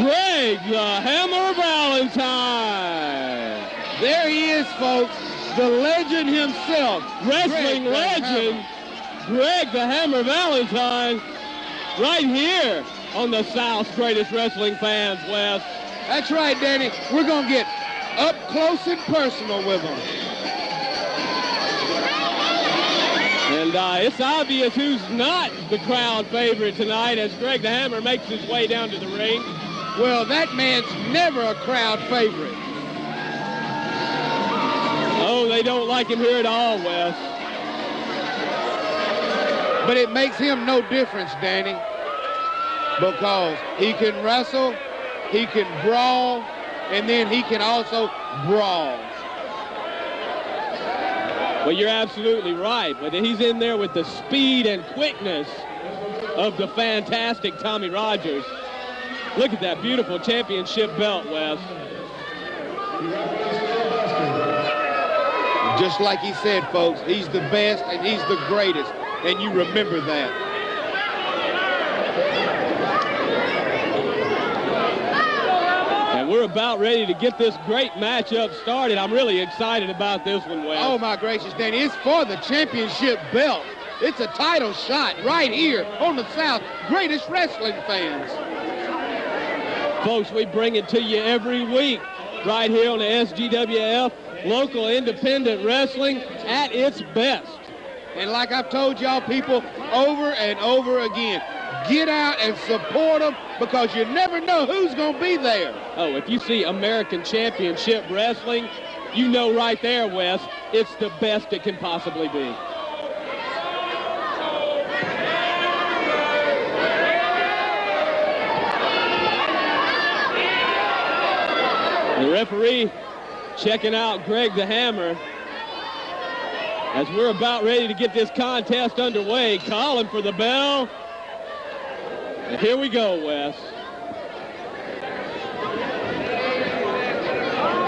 Greg the Hammer Valentine. There he is, folks. The legend himself. Wrestling legend. Greg the Hammer Valentine. Right here on the South's Greatest Wrestling Fans, Wes. That's right, Danny. We're going to get up close and personal with him. And it's obvious who's not the crowd favorite tonight as Greg the Hammer makes his way down to the ring. Well, that man's never a crowd favorite. Oh, they don't like him here at all, Wes. But it makes him no difference, Danny, because he can wrestle, he can brawl, and then he can also brawl. Well, you're absolutely right, but he's in there with the speed and quickness of the fantastic Tommy Rogers. Look at that beautiful championship belt, Wes. Just like he said, folks, he's the best and he's the greatest, and you remember that. And we're about ready to get this great matchup started. I'm really excited about this one, Wes. Oh, my gracious, Danny. It's for the championship belt. It's a title shot right here on the South Greatest Wrestling Fans. Folks, we bring it to you every week right here on the SGWF, local independent wrestling at its best. And like I've told y'all people over and over again, get out and support them because you never know who's going to be there. Oh, if you see American Championship Wrestling, you know right there, Wes, it's the best it can possibly be. The referee checking out Greg the Hammer as we're about ready to get this contest underway, calling for the bell. And here we go, Wes.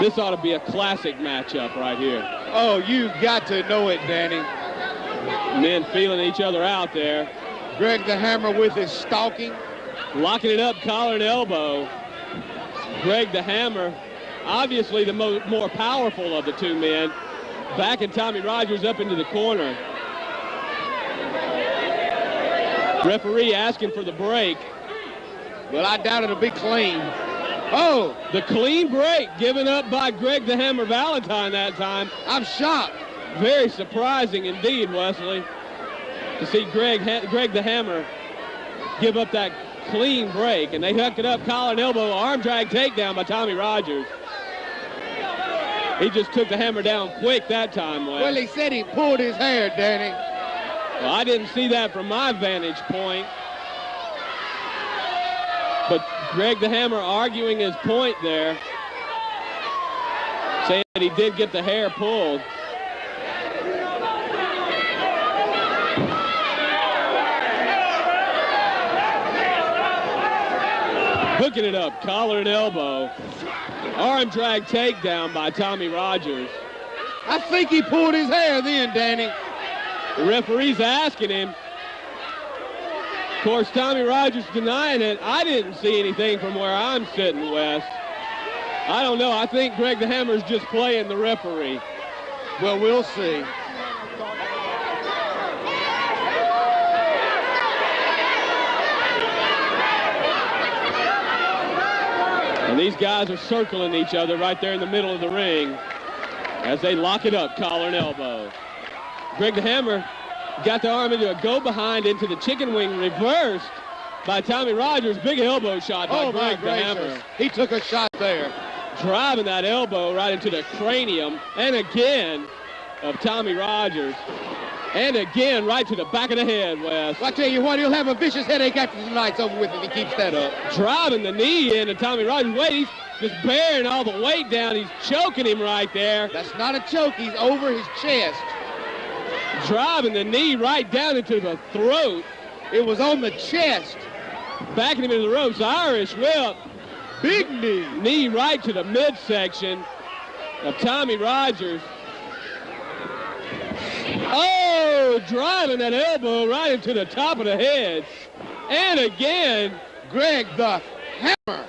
This ought to be a classic matchup right here. Oh, you got to know it, Danny. Men feeling each other out there. Greg the Hammer with his stalking. Locking it up, collar and elbow. Greg the Hammer, obviously the more powerful of the two men. Backing Tommy Rogers up into the corner. Referee asking for the break. Well, I doubt it'll be clean. Oh! The clean break given up by Greg the Hammer Valentine that time. I'm shocked. Very surprising indeed, Wesley, to see Greg the Hammer give up that clean break. And they hook it up, collar and elbow, arm drag takedown by Tommy Rogers. He just took the Hammer down quick that time, Wes. Well, he said he pulled his hair, Danny. Well, I didn't see that from my vantage point. But Greg the Hammer arguing his point there, saying that he did get the hair pulled. Hooking it up, collar and elbow. Arm drag takedown by Tommy Rogers. I think he pulled his hair then, Danny. The referee's asking him. Of course, Tommy Rogers denying it. I didn't see anything from where I'm sitting, Wes. I don't know. I think Greg the Hammer's just playing the referee. Well, we'll see. And these guys are circling each other right there in the middle of the ring as they lock it up, collar and elbow. Greg the Hammer got the arm into a go-behind into the chicken wing, reversed by Tommy Rogers. Big elbow shot by Greg the Hammer. He took a shot there. Driving that elbow right into the cranium, and again, of Tommy Rogers. And again, right to the back of the head, Wes. Well, I tell you what, he'll have a vicious headache after tonight's over with if he keeps that up. Driving the knee into Tommy Rogers. Wait, he's just bearing all the weight down. He's choking him right there. That's not a choke. He's over his chest. Driving the knee right down into the throat. It was on the chest. Backing him into the ropes. Irish whip. Big knee. Knee right to the midsection of Tommy Rogers. Oh, driving that elbow right into the top of the head. And again, Greg the Hammer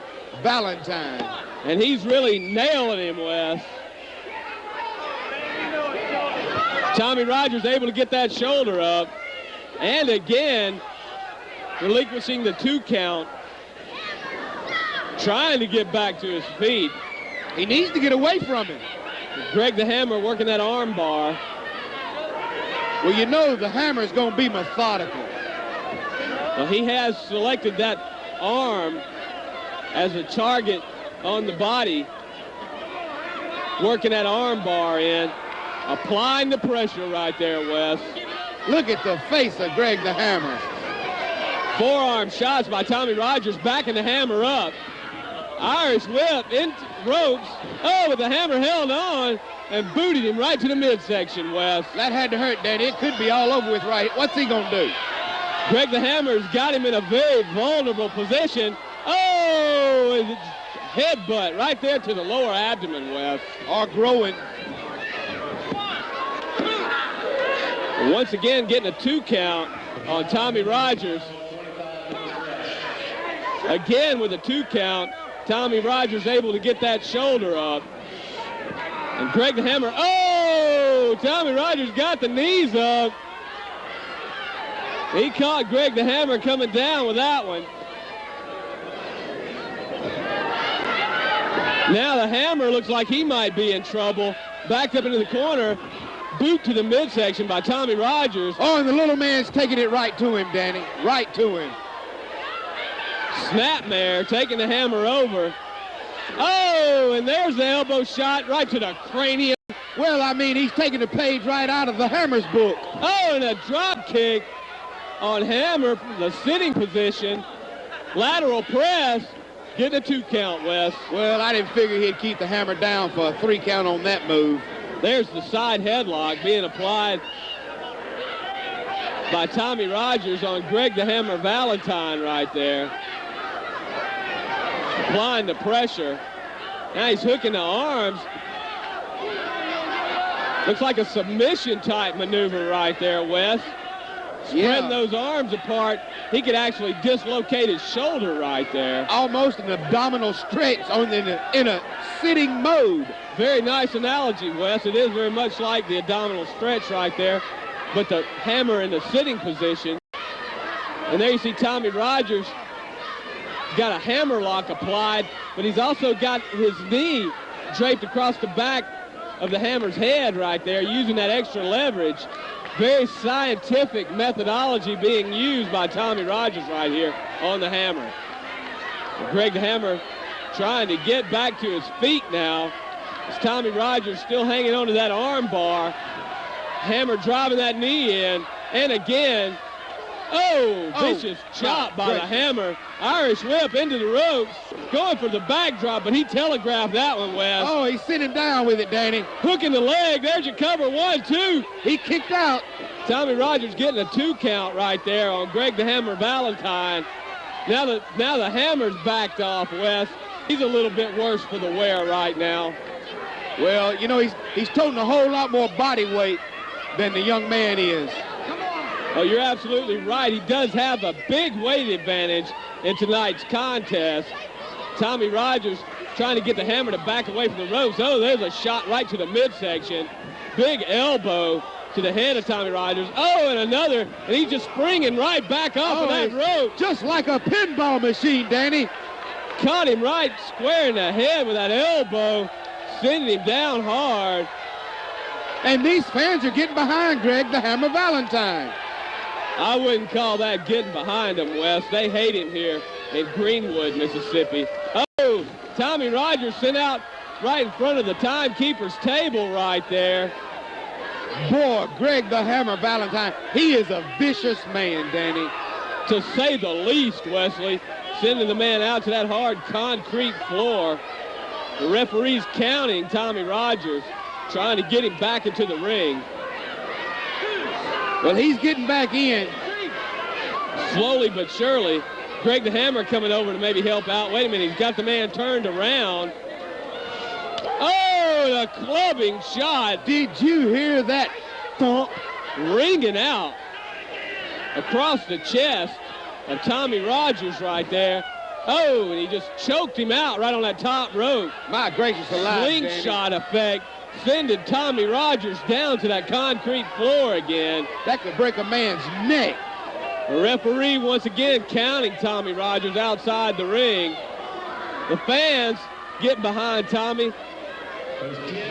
Valentine. And he's really nailing him, Wes. Tommy Rogers able to get that shoulder up. And again, relinquishing the 2 count. Trying to get back to his feet. He needs to get away from him. Greg the Hammer working that arm bar. Well, you know the Hammer's going to be methodical. Well, he has selected that arm as a target on the body. Working that arm bar in. Applying the pressure right there, Wes. Look at the face of Greg the Hammer. Forearm shots by Tommy Rogers, backing the Hammer up. Irish whip into ropes. Oh, but the Hammer held on and booted him right to the midsection, Wes. That had to hurt, Danny. It could be all over with right. What's he going to do? Greg the Hammer's got him in a very vulnerable position. Oh, headbutt right there to the lower abdomen, Wes. Are growing. Once again, getting a 2 count on Tommy Rogers. Again with a 2 count. Tommy Rogers able to get that shoulder up. And Greg the Hammer, oh! Tommy Rogers got the knees up. He caught Greg the Hammer coming down with that one. Now the Hammer looks like he might be in trouble. Backed up into the corner. Boot to the midsection by Tommy Rogers. Oh, and the little man's taking it right to him, Danny. Right to him. Snapmare taking the Hammer over. Oh, and there's the elbow shot right to the cranium. Well, I mean, he's taking the page right out of the Hammer's book. Oh, and a drop kick on Hammer from the sitting position. Lateral press. Getting a 2 count, Wes. Well, I didn't figure he'd keep the Hammer down for a 3 count on that move. There's the side headlock being applied by Tommy Rogers on Greg the Hammer Valentine right there. Applying the pressure. Now he's hooking the arms. Looks like a submission type maneuver right there, Wes. Spreading those arms apart, he could actually dislocate his shoulder right there. Almost an abdominal stretch in a sitting mode. Very nice analogy, Wes. It is very much like the abdominal stretch right there, but the Hammer in the sitting position. And there you see Tommy Rogers got a hammer lock applied, but he's also got his knee draped across the back of the Hammer's head right there, using that extra leverage. Very scientific methodology being used by Tommy Rogers right here on the Hammer. Greg the Hammer trying to get back to his feet now. As Tommy Rogers still hanging onto that arm bar. Hammer driving that knee in. And again, vicious chop by the Hammer. Irish whip into the ropes. Going for the backdrop, but he telegraphed that one, Wes. Oh, he's sitting down with it, Danny. Hooking the leg. There's your cover. 1, 2. He kicked out. Tommy Rogers getting a 2 count right there on Greg the Hammer Valentine. Now the Hammer's backed off, Wes. He's a little bit worse for the wear right now. Well, you know, he's toting a whole lot more body weight than the young man is. Oh, you're absolutely right. He does have a big weight advantage in tonight's contest. Tommy Rogers trying to get the Hammer to back away from the ropes. Oh, there's a shot right to the midsection. Big elbow to the head of Tommy Rogers. Oh, and another, and he's just springing right back off of that rope. Just like a pinball machine, Danny. Caught him right square in the head with that elbow, sending him down hard. And these fans are getting behind Greg the Hammer Valentine. I wouldn't call that getting behind him, Wes. They hate him here in Greenwood, Mississippi. Oh, Tommy Rogers sent out right in front of the timekeeper's table right there. Boy, Greg the Hammer Valentine, he is a vicious man, Danny. To say the least, Wesley. Sending the man out to that hard concrete floor. The referee's counting Tommy Rogers, trying to get him back into the ring. Well, he's getting back in. Slowly but surely. Greg the Hammer coming over to maybe help out. Wait a minute, he's got the man turned around. Oh, the clubbing shot. Did you hear that thump? Ringing out across the chest of Tommy Rogers right there. Oh, and he just choked him out right on that top rope. My gracious alive, Slingshot effect sending Tommy Rogers down to that concrete floor again. That could break a man's neck. The referee once again counting Tommy Rogers outside the ring. The fans getting behind Tommy,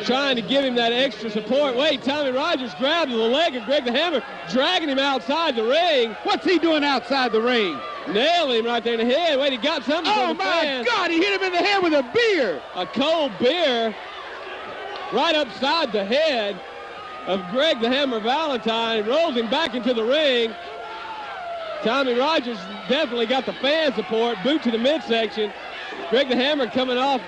trying to give him that extra support. Wait, Tommy Rogers grabbed the leg of Greg the Hammer, dragging him outside the ring. What's he doing outside the ring? Nailed him right there in the head. Wait, he got something Oh, from the my fans. God, he hit him in the head with a beer. A cold beer right upside the head of Greg the Hammer Valentine, rolls him back into the ring. Tommy Rogers definitely got the fan support, boot to the midsection. Greg the Hammer coming off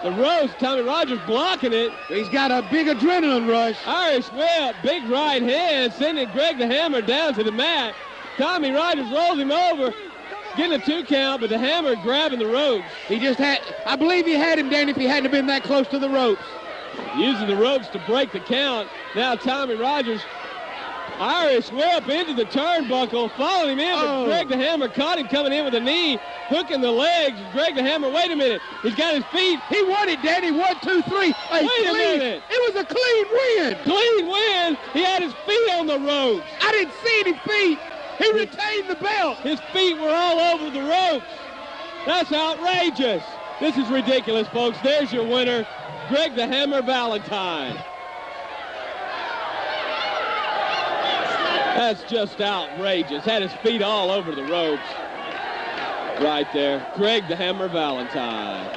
the ropes. Tommy Rogers blocking it. He's got a big adrenaline rush. Irish whip, big right hand, sending Greg the Hammer down to the mat. Tommy Rogers rolls him over, getting a 2 count, but the Hammer grabbing the ropes. He just had, I believe he had him, Danny, if he hadn't been that close to the ropes. Using the ropes to break the count. Now Tommy Rogers, Irish whip into the turnbuckle, following him in, but Greg the Hammer caught him coming in with a knee, hooking the legs. Greg the Hammer, wait a minute, he's got his feet. He won it, Danny, 1, 2, 3. Wait a minute. It was a clean win. Clean win. He had his feet on the ropes. I didn't see any feet. He retained the belt. His feet were all over the ropes. That's outrageous. This is ridiculous, folks. There's your winner, Greg the Hammer Valentine. That's just outrageous. Had his feet all over the ropes. Right there, Greg the Hammer Valentine.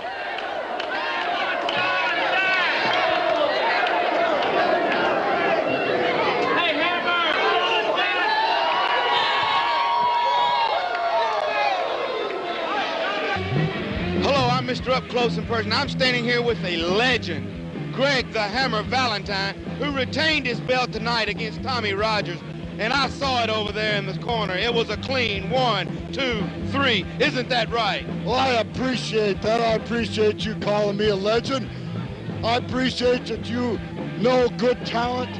Hello, I'm Mr. Up Close and Personal. I'm standing here with a legend, Greg the Hammer Valentine, who retained his belt tonight against Tommy Rogers. And I saw it over there in the corner. It was a clean 1, 2, 3. Isn't that right? Well, I appreciate that. I appreciate you calling me a legend. I appreciate that you know good talent,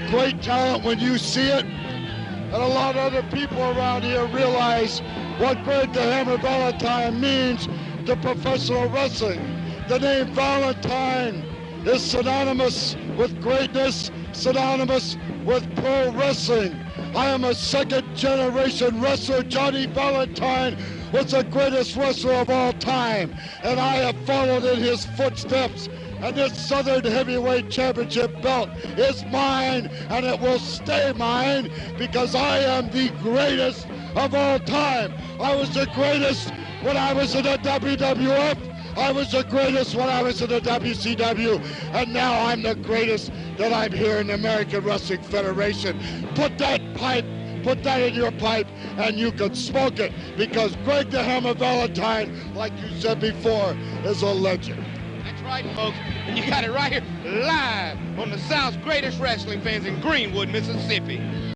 great talent when you see it. And a lot of other people around here realize what Greg the Hammer Valentine means to professional wrestling. The name Valentine is synonymous with greatness, synonymous with pro wrestling. I am a second-generation wrestler. Johnny Valentine was the greatest wrestler of all time, and I have followed in his footsteps. And this Southern Heavyweight Championship belt is mine, and it will stay mine because I am the greatest of all time. I was the greatest when I was in the WWF. I was the greatest when I was in the WCW, and now I'm the greatest that I'm here in the American Wrestling Federation. Put that in your pipe, and you can smoke it, because Greg the Hammer Valentine, like you said before, is a legend. That's right, folks. And you got it right here live on the South's greatest wrestling fans in Greenwood, Mississippi.